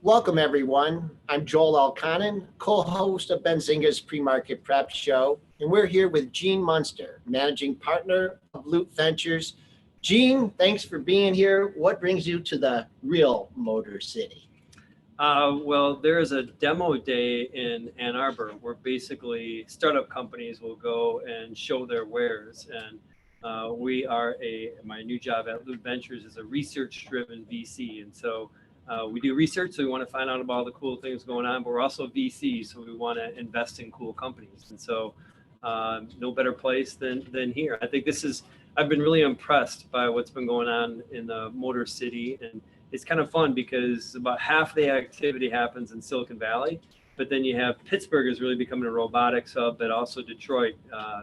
Welcome, everyone. I'm Joel Elconin, co-host of Benzinga's Pre-Market Prep Show, and we're here with Gene Munster, managing partner of Loup Ventures. Gene, thanks for being here. What brings you to the real Motor City? Well, there is a demo day in Ann Arbor where basically startup companies will go and show their wares. And my new job at Loup Ventures is a research-driven VC. And so we do research, so we want to find out about all the cool things going on, but we're also VC, so we want to invest in cool companies. And so no better place than here. I think I've been really impressed by what's been going on in the Motor City. And it's kind of fun because about half the activity happens in Silicon Valley, but then you have Pittsburgh is really becoming a robotics hub, but also Detroit,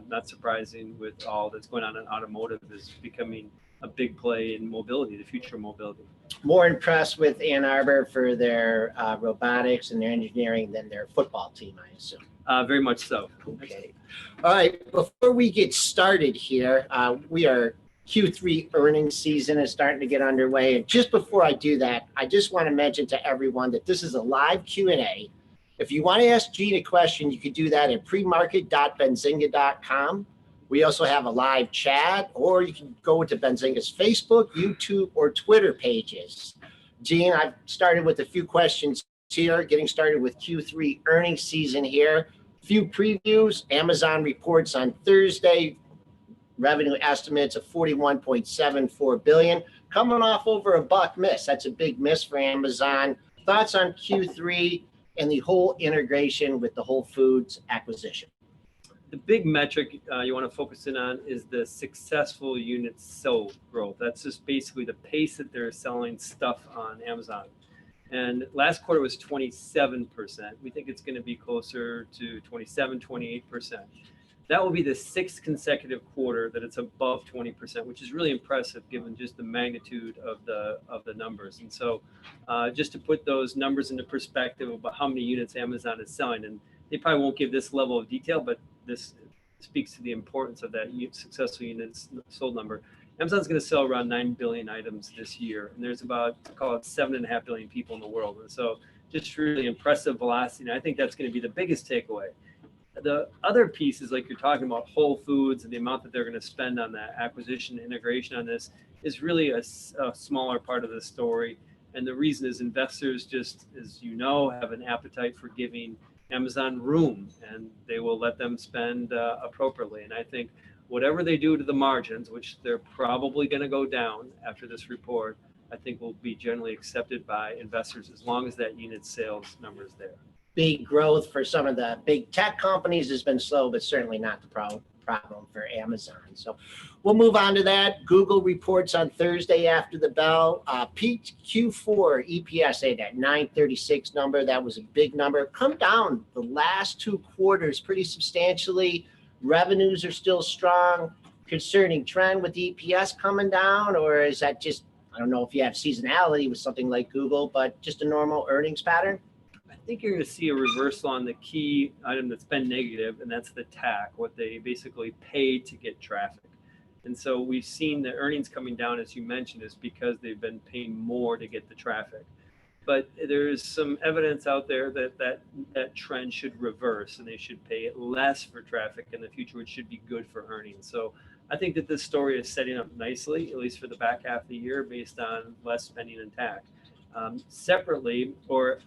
not surprising with all that's going on in automotive, is becoming a big play in mobility, the future of mobility. More impressed with Ann Arbor for their robotics and their engineering than their football team, I assume. Very much so. Okay. All right. Before we get started here, we are Q3 earnings season is starting to get underway. And just before I do that, I just want to mention to everyone that this is a live Q&A. If you want to ask Gene a question, you can do that at premarket.benzinga.com. We also have a live chat, or you can go to Benzinga's Facebook, YouTube, or Twitter pages. Gene, I've started with a few questions here, getting started with Q3 earnings season here. Few previews. Amazon reports on Thursday. Revenue estimates of $41.74 billion, coming off over a $1 miss. That's a big miss for Amazon. Thoughts on Q3 and the whole integration with the Whole Foods acquisition? The big metric you want to focus in on is the successful units sold growth. That's just basically the pace that they're selling stuff on Amazon. And last quarter was 27%. We think it's going to be closer to 27, 28%. That will be the sixth consecutive quarter that it's above 20%, which is really impressive given just the magnitude of the numbers. And so just to put those numbers into perspective about how many units Amazon is selling, and they probably won't give this level of detail, but this speaks to the importance of that successful units sold number. Amazon's going to sell around 9 billion items this year, and there's about, call it 7.5 billion people in the world. And so just really impressive velocity. And I think that's going to be the biggest takeaway. The other piece is, like you're talking about, Whole Foods and the amount that they're going to spend on that acquisition integration on this is really a smaller part of the story. And the reason is investors just, as you know, have an appetite for giving Amazon room, and they will let them spend appropriately. And I think whatever they do to the margins, which they're probably going to go down after this report, I think will be generally accepted by investors as long as that unit sales number is there. Big growth for some of the big tech companies has been slow, but certainly not the problem for Amazon. So we'll move on to that. Google reports on Thursday after the bell. Peak Q4 EPS at that 936 number. That was a big number. Come down the last two quarters pretty substantially. Revenues are still strong. Concerning trend with the EPS coming down, or is that just, I don't know if you have seasonality with something like Google, but just a normal earnings pattern? I think you're going to see a reversal on the key item that's been negative, and that's the TAC, what they basically pay to get traffic. And so we've seen the earnings coming down, as you mentioned, is because they've been paying more to get the traffic. But there is some evidence out there that trend should reverse, and they should pay less for traffic in the future, which should be good for earnings. So I think that this story is setting up nicely, at least for the back half of the year, based on less spending in TAC. Separately, or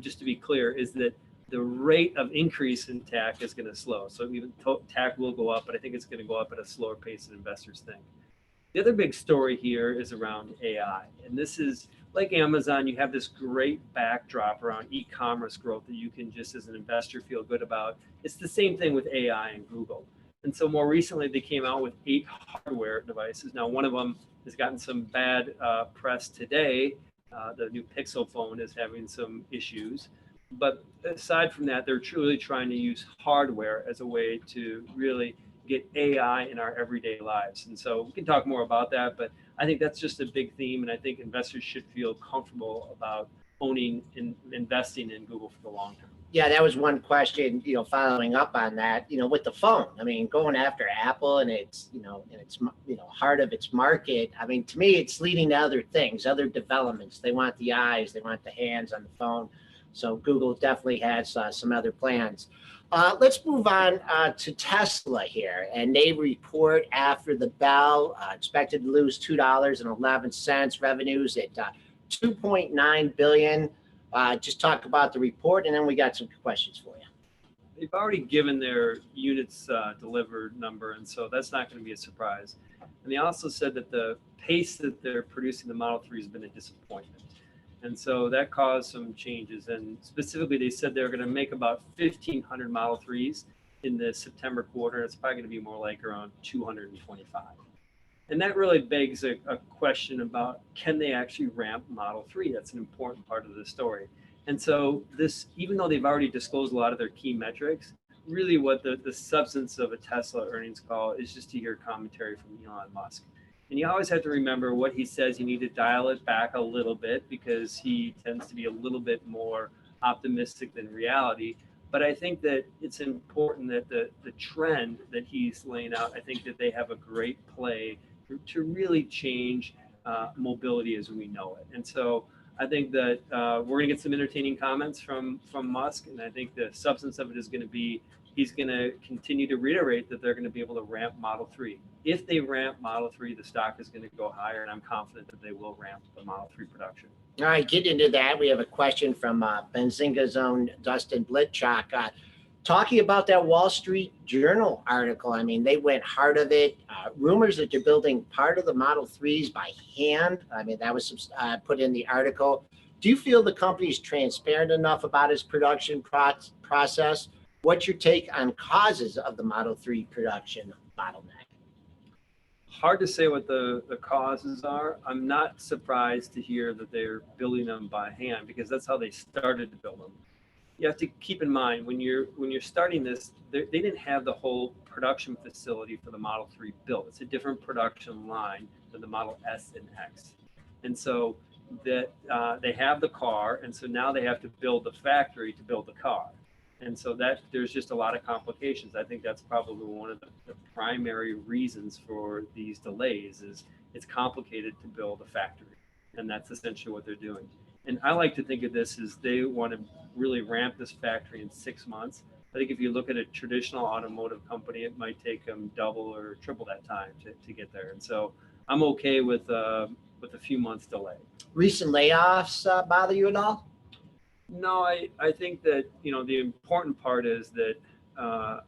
just to be clear, is that the rate of increase in TAC is going to slow. So even TAC will go up, but I think it's going to go up at a slower pace than investors think. The other big story here is around AI. And this is, like Amazon, you have this great backdrop around e-commerce growth that you can just, as an investor, feel good about. It's the same thing with AI and Google. And so more recently, they came out with 8 hardware devices. Now, one of them has gotten some bad press today. The new Pixel phone is having some issues. But aside from that, they're truly trying to use hardware as a way to really get AI in our everyday lives. And so we can talk more about that, but I think that's just a big theme. And I think investors should feel comfortable about owning and investing in Google for the long term. Yeah, that was one question, following up on that, with the phone. I mean, going after Apple and its, in its, heart of its market. I mean, to me, it's leading to other things, other developments. They want the eyes, they want the hands on the phone. So Google definitely has some other plans. Let's move on to Tesla here. And they report after the bell, expected to lose $2.11, revenues at 2.9 billion. Just talk about the report, and then we got some questions for you. They've already given their units delivered number, and so that's not going to be a surprise. And they also said that the pace that they're producing the Model 3 has been a disappointment. And so that caused some changes. And specifically, they said they're going to make about 1,500 Model 3s in the September quarter. It's probably going to be more like around 225. And that really begs a question about, can they actually ramp Model 3? That's an important part of the story. And so this, even though they've already disclosed a lot of their key metrics, really what the substance of a Tesla earnings call is just to hear commentary from Elon Musk. And you always have to remember what he says. You need to dial it back a little bit because he tends to be a little bit more optimistic than reality. But I think that it's important that the trend that he's laying out, I think that they have a great play to really change mobility as we know it. And so I think that we're going to get some entertaining comments from Musk. And I think the substance of it is going to be, he's going to continue to reiterate that they're going to be able to ramp Model 3. If they ramp Model 3, the stock is going to go higher, and I'm confident that they will ramp the Model 3 production. All right, get into that. We have a question from Benzinga's own Dustin Blitchok, talking about that Wall Street Journal article. I mean, they went hard of it. Rumors that they're building part of the Model 3s by hand. I mean, that was put in the article. Do you feel the company is transparent enough about its production process? What's your take on causes of the Model 3 production bottleneck? Hard to say what the causes are. I'm not surprised to hear that they're building them by hand because that's how they started to build them. You have to keep in mind when you're starting this, they didn't have the whole production facility for the Model 3 built. It's a different production line than the Model S and X. And so that they have the car, and so now they have to build the factory to build the car. And so that there's just a lot of complications. I think that's probably one of the primary reasons for these delays is it's complicated to build a factory. And that's essentially what they're doing. And I like to think of this as they want to really ramp this factory in 6 months. I think if you look at a traditional automotive company, it might take them double or triple that time to get there. And so I'm okay with a few months delay. Recent layoffs bother you at all? No, I think that, the important part is that, I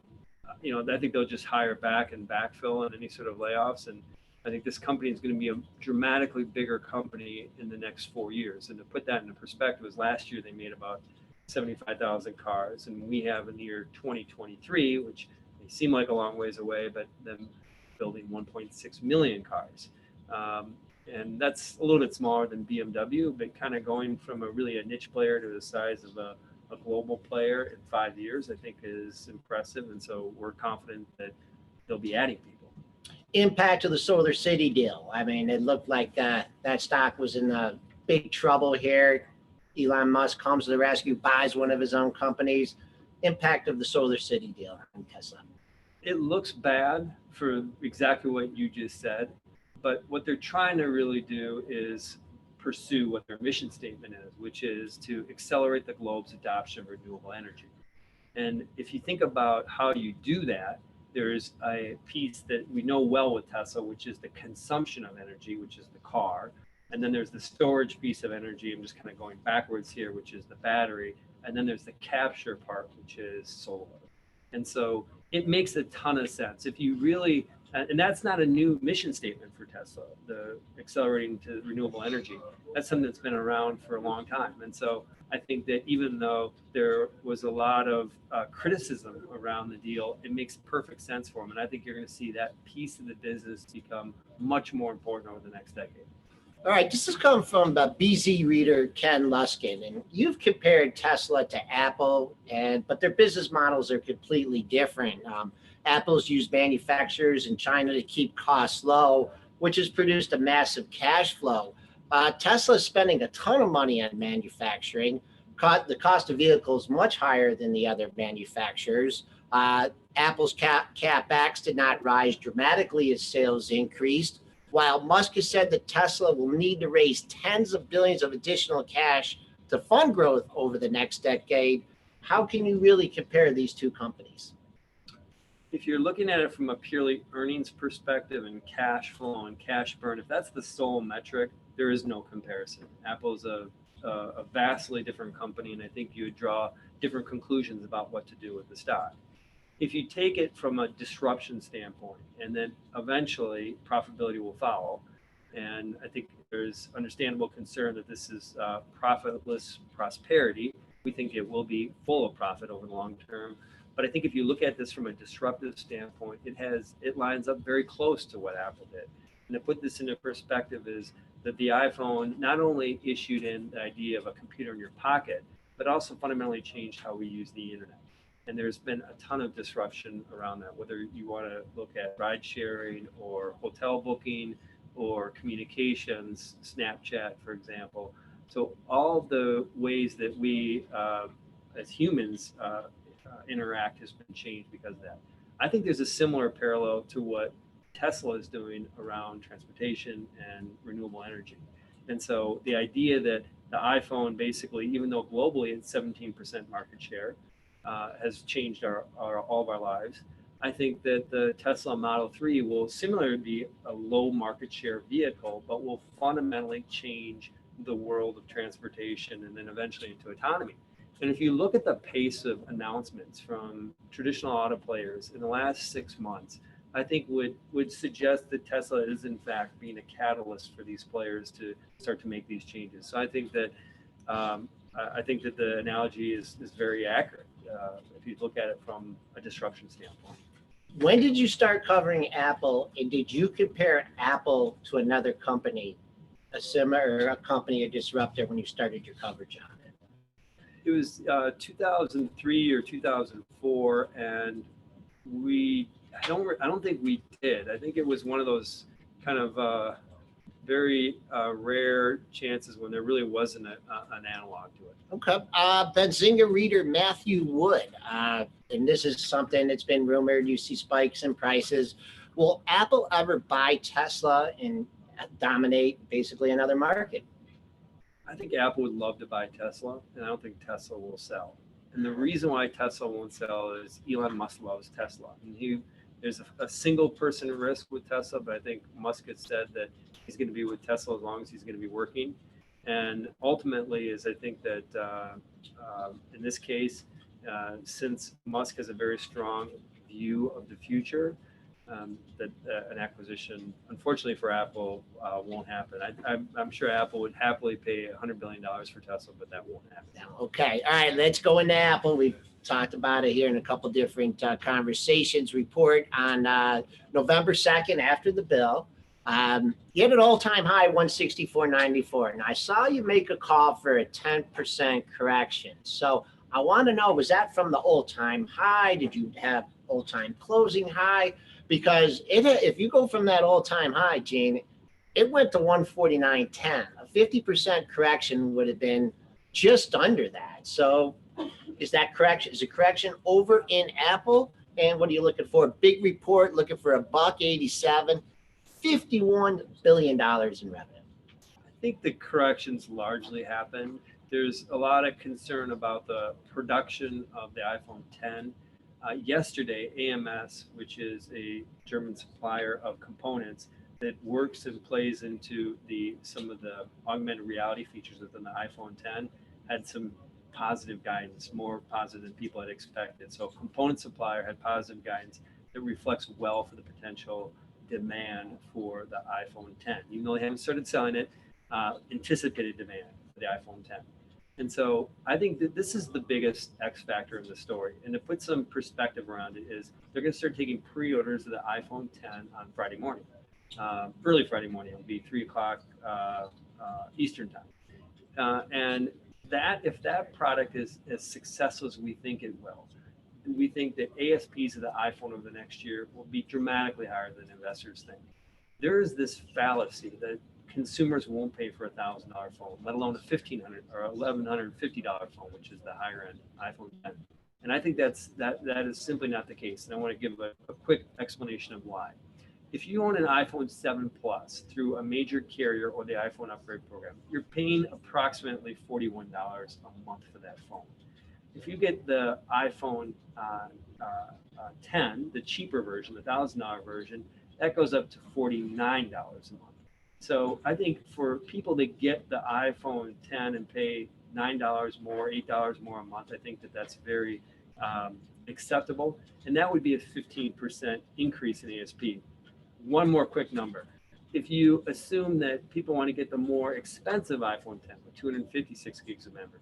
think they'll just hire back and backfill on any sort of layoffs. And I think this company is going to be a dramatically bigger company in the next 4 years. And to put that into perspective, is last year they made about 75,000 cars. And we have in the year 2023, which may seem like a long ways away, but them building 1.6 million cars. And that's a little bit smaller than BMW, but kind of going from a niche player to the size of a global player in 5 years, I think is impressive. And so we're confident that they'll be adding people. Impact of the SolarCity deal. I mean, it looked like that stock was in big trouble here. Elon Musk comes to the rescue, buys one of his own companies. Impact of the SolarCity deal on Tesla. It looks bad for exactly what you just said. But what they're trying to really do is pursue what their mission statement is, which is to accelerate the globe's adoption of renewable energy. And if you think about how you do that, there's a piece that we know well with Tesla, which is the consumption of energy, which is the car. And then there's the storage piece of energy. I'm just kind of going backwards here, which is the battery. And then there's the capture part, which is solar. And so it makes a ton of sense. If you really, and that's not a new mission statement for Tesla, the accelerating to renewable energy. That's something that's been around for a long time. And so I think that even though there was a lot of criticism around the deal, it makes perfect sense for them. And I think you're going to see that piece of the business become much more important over the next decade. All right, this has come from the BZ reader Ken Luskin, and you've compared Tesla to Apple, but their business models are completely different. Apple's used manufacturers in China to keep costs low, which has produced a massive cash flow. Tesla's spending a ton of money on manufacturing. the cost of vehicles much higher than the other manufacturers. Apple's CapEx did not rise dramatically as sales increased, while Musk has said that Tesla will need to raise tens of billions of additional cash to fund growth over the next decade. How can you really compare these two companies? If you're looking at it from a purely earnings perspective and cash flow and cash burn, if that's the sole metric, there is no comparison. Apple's a vastly different company, and I think you would draw different conclusions about what to do with the stock. If you take it from a disruption standpoint, and then eventually profitability will follow, and I think there's understandable concern that this is profitless prosperity. We think it will be full of profit over the long term. But I think if you look at this from a disruptive standpoint, it lines up very close to what Apple did. And to put this into perspective is that the iPhone not only issued in the idea of a computer in your pocket, but also fundamentally changed how we use the internet. And there's been a ton of disruption around that, whether you want to look at ride sharing or hotel booking or communications, Snapchat, for example. So all the ways that we as humans interact has been changed because of that. I think there's a similar parallel to what Tesla is doing around transportation and renewable energy. And so the idea that the iPhone basically, even though globally it's 17% market share, has changed all of our lives. I think that the Tesla Model 3 will similarly be a low market share vehicle, but will fundamentally change the world of transportation and then eventually into autonomy. And if you look at the pace of announcements from traditional auto players in the last 6 months, I think would suggest that Tesla is in fact being a catalyst for these players to start to make these changes. So I think that the analogy is very accurate if you look at it from a disruption standpoint. When did you start covering Apple, and did you compare Apple to another company, a similar company, a disruptor, when you started your coverage on it? It was 2003 or 2004, and I don't think we did. I think it was one of those kind of very rare chances when there really wasn't an analog to it. Okay. Benzinga reader Matthew Wood, and this is something that's been rumored. You see spikes in prices. Will Apple ever buy Tesla and dominate basically another market? I think Apple would love to buy Tesla, and I don't think Tesla will sell. And the reason why Tesla won't sell is Elon Musk loves Tesla. And there's a single person risk with Tesla, but I think Musk has said that he's going to be with Tesla as long as he's going to be working. And ultimately is I think that in this case, since Musk has a very strong view of the future, that an acquisition, unfortunately for Apple, won't happen. I'm sure Apple would happily pay $100 billion for Tesla, but that won't happen. Okay. All right. Let's go into Apple. We've talked about it here in a couple different conversations. Report on November 2nd after the bill. You had an all-time high, 164.94. And I saw you make a call for a 10% correction. So I want to know, was that from the all-time high? Did you have all-time closing high? Because if you go from that all-time high, Gene, it went to 149.10. A 50% correction would have been just under that. So is that correction? Is a correction over in Apple? And what are you looking for? Big report, looking for $1.87, $51 billion in revenue. I think the corrections largely happened. There's a lot of concern about the production of the iPhone 10. Yesterday, AMS, which is a German supplier of components that works and plays into some of the augmented reality features within the iPhone 10, had some positive guidance, more positive than people had expected. So component supplier had positive guidance that reflects well for the potential demand for the iPhone 10. Even though they haven't started selling it, anticipated demand for the iPhone 10. And so I think that this is the biggest X factor in the story. And to put some perspective around it is they're going to start taking pre-orders of the iPhone 10 on Friday morning. Early Friday morning, it'll be 3 o'clock Eastern time. And if that product is as successful as we think it will, we think that ASPs of the iPhone over the next year will be dramatically higher than investors think. There is this fallacy that consumers won't pay for $1,000 phone, let alone a $1,500 or $1,150 phone, which is the higher end iPhone 10. And I think that is simply not the case. And I want to give a quick explanation of why. If you own an iPhone 7 Plus through a major carrier or the iPhone upgrade program, you're paying approximately $41 a month for that phone. If you get the iPhone 10, the cheaper version, the $1,000 version, that goes up to $49 a month. So I think for people that get the iPhone 10 and pay $9 more, $8 more a month, I think that's very acceptable. And that would be a 15% increase in ASP. One more quick number. If you assume that people want to get the more expensive iPhone 10 with 256 gigs of memory,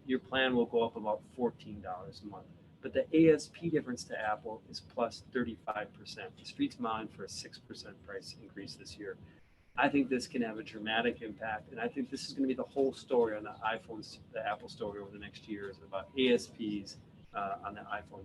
your plan will go up about $14 a month. But the ASP difference to Apple is plus 35%. The Street's modeling for a 6% price increase this year. I think this can have a dramatic impact, and I think this is going to be the whole story on the Apple story over the next years about ASPs on the iPhone.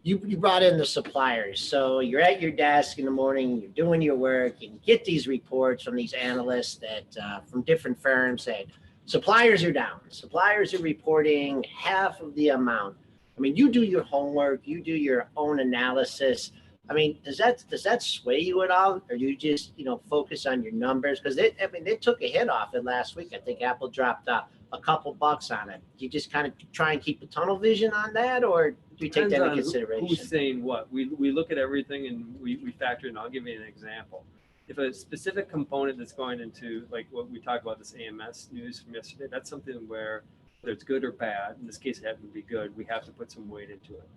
You brought in the suppliers. So you're at your desk in the morning, you're doing your work, and you get these reports from these analysts that from different firms saying suppliers are down. Suppliers are reporting half of the amount. I mean, you do your homework, you do your own analysis. I mean, does that sway you at all, or do you just focus on your numbers? Because they took a hit off it last week. I think Apple dropped a couple bucks on it. Do you just kind of try and keep a tunnel vision on that, or do you take that into consideration? Who's saying what? We look at everything and we factor in. I'll give you an example. If a specific component that's going into, like what we talked about, this AMS news from yesterday, that's something where whether it's good or bad, in this case it happened to be good, we have to put some weight into it.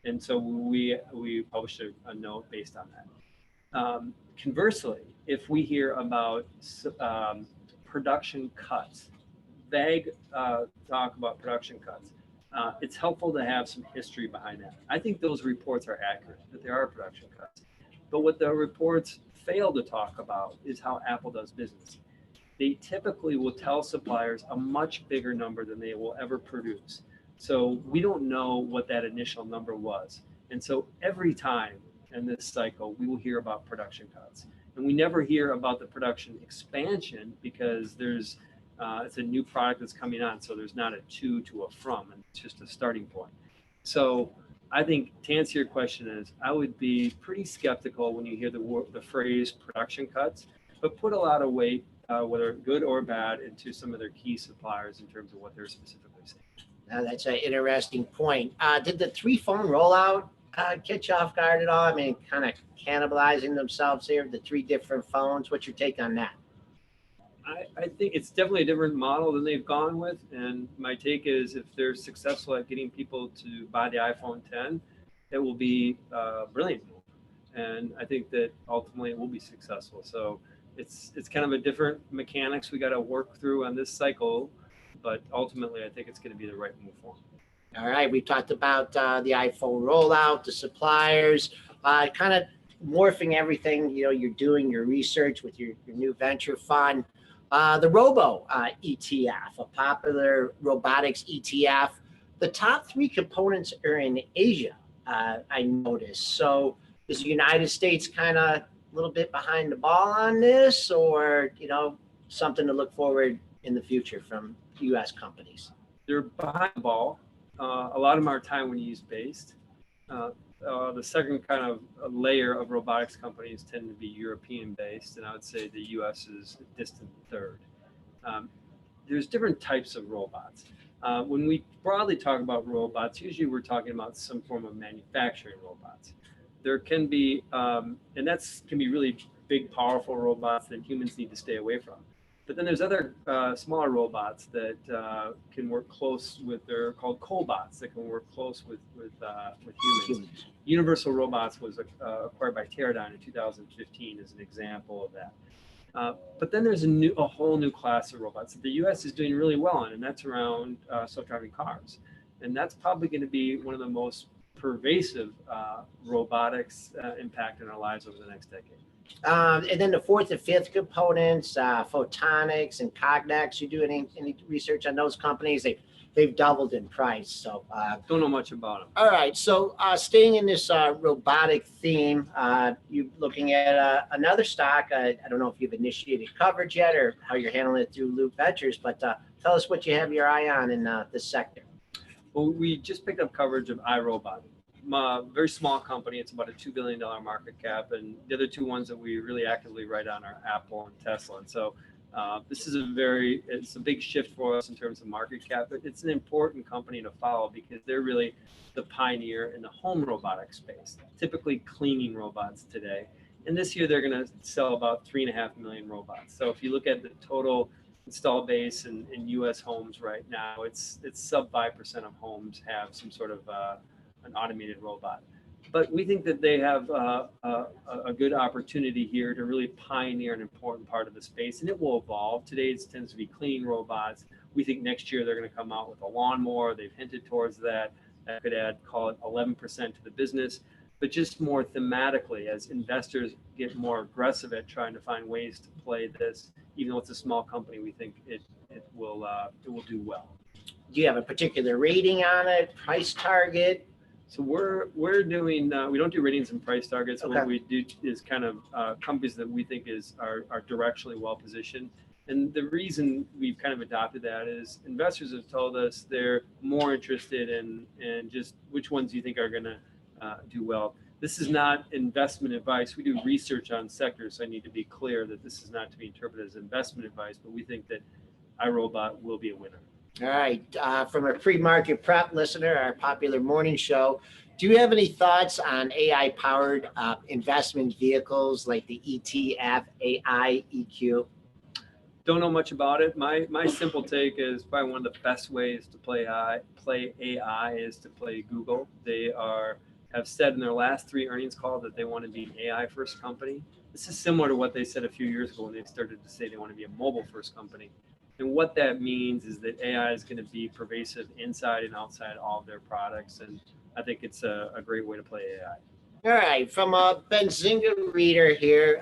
And so we published a note based on that. Conversely, if we hear about production cuts, vague talk about production cuts, it's helpful to have some history behind that. I think those reports are accurate, that there are production cuts. But what the reports fail to talk about is how Apple does business. They typically will tell suppliers a much bigger number than they will ever produce. So we don't know what that initial number was. And so every time in this cycle, we will hear about production cuts. And we never hear about the production expansion because it's a new product that's coming on. So there's not a to a from, and it's just a starting point. So I think to answer your question is, I would be pretty skeptical when you hear the phrase production cuts, but put a lot of weight, whether good or bad, into some of their key suppliers in terms of what they're specifically saying. Now, that's an interesting point. Did the 3-phone rollout catch you off guard at all? I mean, kind of cannibalizing themselves here, the 3 different phones. What's your take on that? I think it's definitely a different model than they've gone with. And my take is if they're successful at getting people to buy the iPhone 10, it will be brilliant. And I think that ultimately it will be successful. So it's kind of a different mechanics we got to work through on this cycle. But ultimately, I think it's going to be the right move for them. All right. We talked about the iPhone rollout, the suppliers, kind of morphing everything, you're doing your research with your new venture fund. The Robo ETF, a popular robotics ETF. The top 3 components are in Asia, I noticed. So is the United States kind of a little bit behind the ball on this, or, something to look forward in the future from U.S. companies? They're behind the ball. A lot of them are Taiwanese based. The second kind of layer of robotics companies tend to be European based, and I would say the U.S. is a distant third. There's different types of robots. When we broadly talk about robots, usually we're talking about some form of manufacturing robots. There can be, and that can be really big, powerful robots that humans need to stay away from. But then there's other smaller robots that can work close with, they're called cobots, that can work close with humans. Universal Robots was acquired by Teradyne in 2015 as an example of that. But then there's a whole new class of robots that the U.S. is doing really well in, and that's around self-driving cars. And that's probably going to be one of the most pervasive robotics impact in our lives over the next decade. And then the fourth and fifth components, photonics and cognex. You do any research on those companies? They've doubled in price. So Don't know much about them. all right. So staying in this robotic theme, you looking at another stock. I don't know if you've initiated coverage yet or how you're handling it through Loup Ventures, but tell us what you have your eye on in this sector. Well, we just picked up coverage of iRobot. Very small company. It's about a $2 billion market cap. And the other two ones that we really actively write on are Apple and Tesla. And so this is it's a big shift for us in terms of market cap, but it's an important company to follow because they're really the pioneer in the home robotic space, typically cleaning robots today. And this year they're going to sell about 3.5 million robots. So if you look at the total install base in U.S. homes right now, it's sub 5% of homes have some sort of an automated robot. But we think that they have a good opportunity here to really pioneer an important part of the space, and it will evolve. Today it tends to be cleaning robots. We think next year they're going to come out with a lawnmower. They've hinted towards that. That could add, call it 11% to the business. But just more thematically, as investors get more aggressive at trying to find ways to play this, even though it's a small company, we think it will do well. Do you have a particular rating on it, price target? So we're doing we don't do ratings and price targets. Okay. What we do is kind of companies that we think are directionally well positioned. And the reason we've kind of adopted that is investors have told us they're more interested in just which ones you think are going to do well. This is not investment advice. We do research on sectors, so I need to be clear that this is not to be interpreted as investment advice, but we think that iRobot will be a winner. All right. From a pre-market prep listener, our popular morning show, do you have any thoughts on AI-powered investment vehicles like the ETF, AIEQ? Don't know much about it. My simple take is probably one of the best ways to play AI is to play Google. They have said in their last 3 earnings calls that they want to be an AI first company. This is similar to what they said a few years ago when they started to say they want to be a mobile first company. And what that means is that AI is going to be pervasive inside and outside all of their products. And I think it's a great way to play AI. All right. From a Benzinga reader here,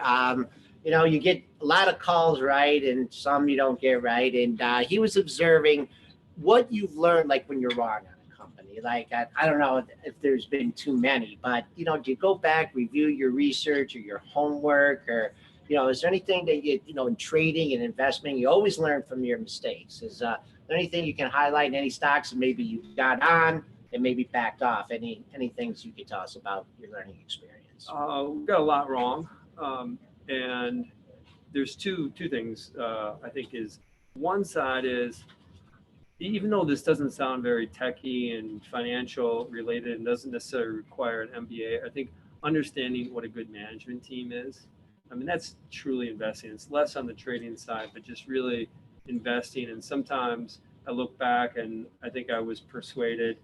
you get a lot of calls right and some you don't get right. And he was observing what you've learned, like when you're wrong on a company. Like, I don't know if there's been too many, but, do you go back, review your research or your homework, or is there anything that in trading and investment, you always learn from your mistakes? Is there anything you can highlight in any stocks that maybe you got on and maybe backed off? Any things you could tell us about your learning experience? We got a lot wrong. And there's two things I think is one side is, even though this doesn't sound very techy and financial related and doesn't necessarily require an MBA, I think understanding what a good management team is, I mean, that's truly investing. It's less on the trading side, but just really investing. And sometimes I look back and I think I was persuaded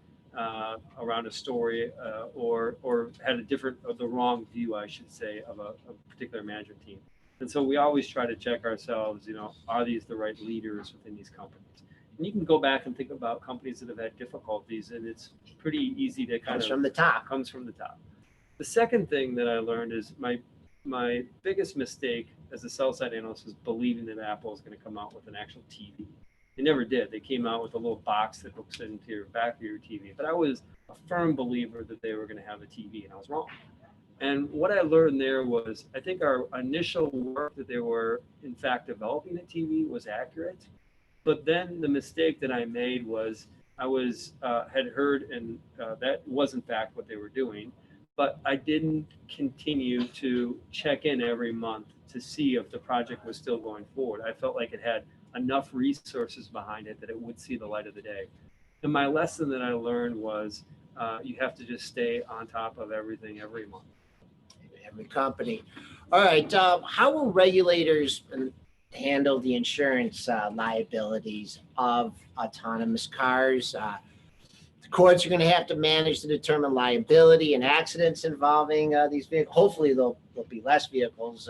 around a story or had the wrong view, I should say, of a particular management team. And so we always try to check ourselves, are these the right leaders within these companies? And you can go back and think about companies that have had difficulties, and it's pretty easy to comes from the top. Comes from the top. The second thing that I learned is my biggest mistake as a sell-side analyst was believing that Apple is going to come out with an actual TV. They never did. They came out with a little box that hooks into your back of your TV. But I was a firm believer that they were going to have a TV, and I was wrong. And what I learned there was, I think our initial work that they were, in fact, developing a TV was accurate. But then the mistake that I made was I had heard, and that was, in fact, what they were doing. But I didn't continue to check in every month to see if the project was still going forward. I felt like it had enough resources behind it that it would see the light of the day. And my lesson that I learned was you have to just stay on top of everything every month. Every company. All right. How will regulators handle the insurance liabilities of autonomous cars? The courts are going to have to manage to determine liability and accidents involving these vehicles. Hopefully, there'll be less vehicles,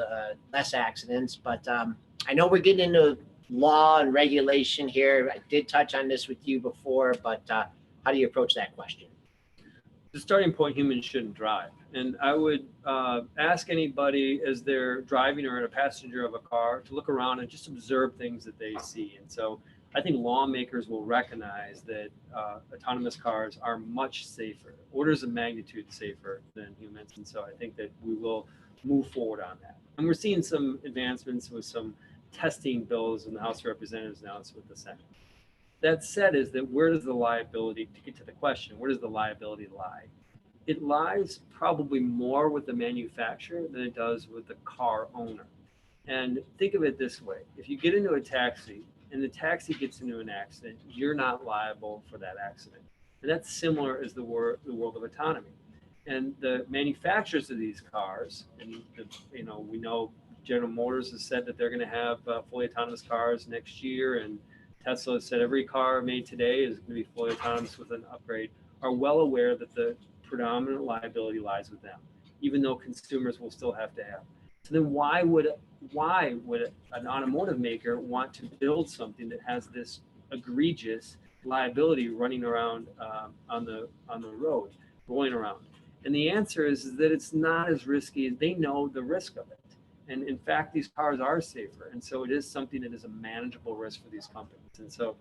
less accidents. But I know we're getting into law and regulation here. I did touch on this with you before, but how do you approach that question? the starting point, humans shouldn't drive. And I would ask anybody as they're driving or a passenger of a car to look around and just observe things that they see. And so I think lawmakers will recognize that autonomous cars are much safer, orders of magnitude safer than humans. And so I think that we will move forward on that. And we're seeing some advancements with some testing bills in the House of Representatives, now it's with the Senate. That said, is that where does the liability, to get to the question, where does the liability lie? It lies probably more with the manufacturer than it does with the car owner. And think of it this way. If you get into a taxi and the taxi gets into an accident, you're not liable for that accident. And that's similar as the world of autonomy. And the manufacturers of these cars, and we know General Motors has said that they're going to have fully autonomous cars next year, and Tesla has said every car made today is going to be fully autonomous with an upgrade, are well aware that the predominant liability lies with them, even though consumers will still have to have. So then why would an automotive maker want to build something that has this egregious liability running around on the road, rolling around? And the answer is that it's not as risky. They know the risk of it. And in fact, these cars are safer. And so it is something that is a manageable risk for these companies. And so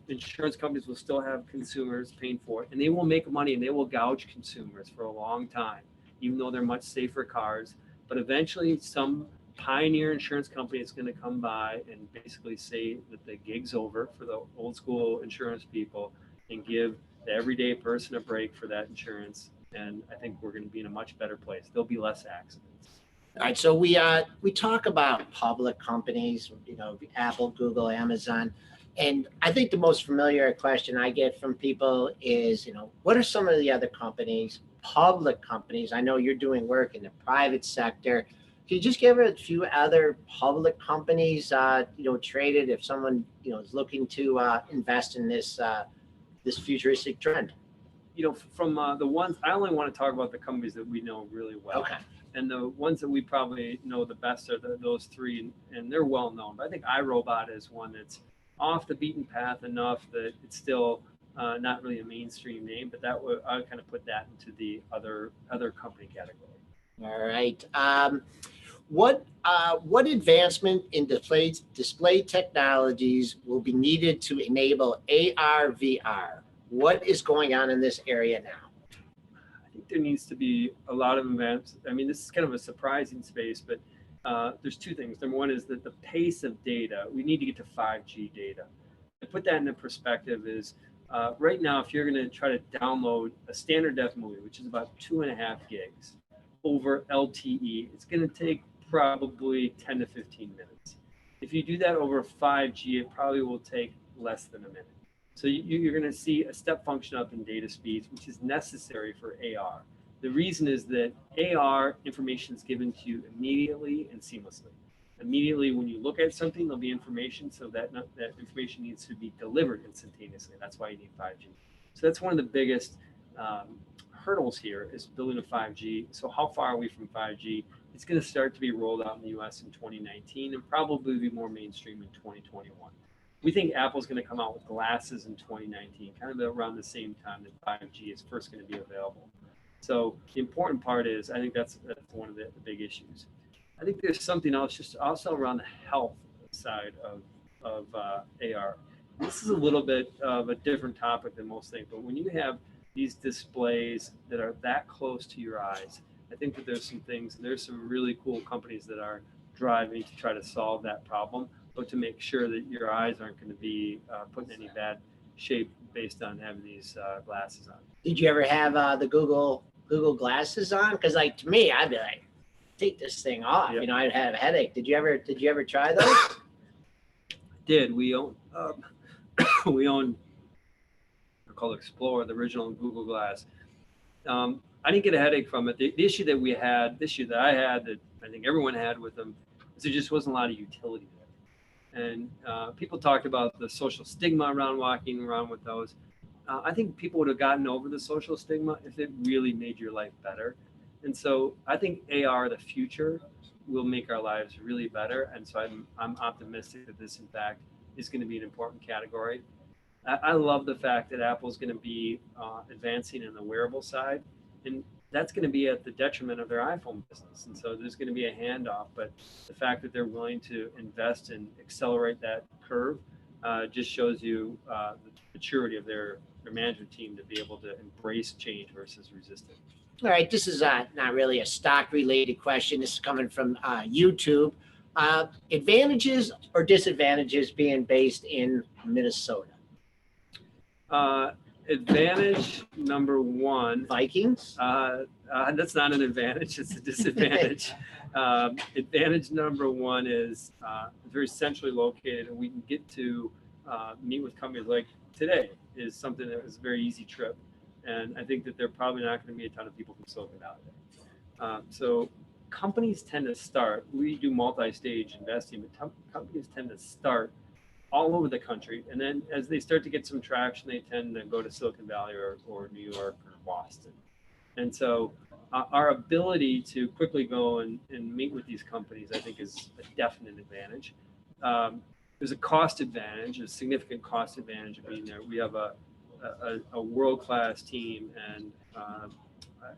insurance companies will still have consumers paying for it, and they will make money and they will gouge consumers for a long time, even though they're much safer cars. But eventually some pioneer insurance company is going to come by and basically say that the gig's over for the old school insurance people and give the everyday person a break for that insurance. And I think we're going to be in a much better place. There'll be less accidents. All right, so we talk about public companies, Apple, Google, Amazon, and I think the most familiar question I get from people is, what are some of the other companies, public companies? I know you're doing work in the private sector. Can you just give a few other public companies, traded if someone is looking to invest in this futuristic trend? From the ones, I only want to talk about the companies that we know really well. Okay. And the ones that we probably know the best are those three, and they're well known. But I think iRobot is one that's off the beaten path enough that it's still not really a mainstream name, but I would kind of put that into the other company category. All right. What advancement in display technologies will be needed to enable AR, VR? What is going on in this area now? I think there needs to be a lot of advances. I mean, this is kind of a surprising space, but there's two things. Number one is that the pace of data, we need to get to 5G data. To put that into perspective is right now, if you're going to try to download a standard def movie, which is about 2.5 gigs over LTE, it's going to take probably 10 to 15 minutes. If you do that over 5G, it probably will take less than a minute. So you're going to see a step function up in data speeds, which is necessary for AR. The reason is that AR information is given to you immediately and seamlessly. Immediately when you look at something, there'll be information, so that information needs to be delivered instantaneously. That's why you need 5G. So that's one of the biggest hurdles here is building a 5G. So how far are we from 5G? It's going to start to be rolled out in the US in 2019 and probably be more mainstream in 2021. We think Apple's going to come out with glasses in 2019, kind of around the same time that 5G is first going to be available. So the important part is, I think that's one of the big issues. I think there's something else just also around the health side of AR. This is a little bit of a different topic than most things, but when you have these displays that are that close to your eyes, I think that there's some really cool companies that are driving to try to solve that problem, but to make sure that your eyes aren't going to be put in any bad shape based on having these glasses on. Did you ever have the Google glasses on? Because to me, I'd be like, take this thing off. Yep. I'd have a headache. Did you ever try those? Did we own they're called Explorer, the original Google Glass. I didn't get a headache from it. The issue that I had, that I think everyone had with them, is there just wasn't a lot of utility there. And people talked about the social stigma around walking around with those. I think people would have gotten over the social stigma if it really made your life better. And so I think AR, the future, will make our lives really better. And so I'm optimistic that this, in fact, is going to be an important category. I love the fact that Apple's going to be advancing in the wearable side, and that's going to be at the detriment of their iPhone business. And so there's going to be a handoff, but the fact that they're willing to invest and accelerate that curve just shows you the maturity of their management team to be able to embrace change versus resist it. All right, this is not really a stock related question. This is coming from YouTube. Advantages or disadvantages being based in Minnesota? Advantage number one. Vikings? That's not an advantage, it's a disadvantage. Advantage number one is very centrally located, and we can get to meet with companies like today is something that was a very easy trip. And I think that there are probably not going to be a ton of people from Silicon Valley. So companies tend to start, we do multi-stage investing, but companies tend to start all over the country. And then as they start to get some traction, they tend to go to Silicon Valley or New York or Boston. And so our ability to quickly go and meet with these companies, I think, is a definite advantage. There's a cost advantage, a significant cost advantage of being there. We have a world-class team, and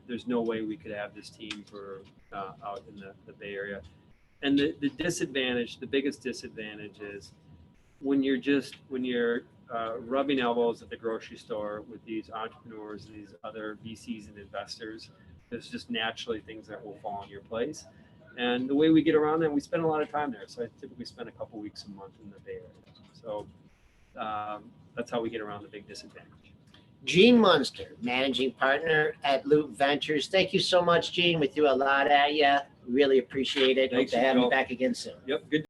there's no way we could have this team for out in the Bay Area. And the disadvantage, the biggest disadvantage is when you're rubbing elbows at the grocery store with these entrepreneurs and these other VCs and investors, there's just naturally things that will fall in your place. And the way we get around that, we spend a lot of time there. So I typically spend a couple weeks a month in the Bay Area. So that's how we get around the big disadvantage. Gene Munster, managing partner at Loup Ventures. Thank you so much, Gene. We threw a lot at you. Really appreciate it. Thanks, Hope to have Joel. you back again soon. Yep, good.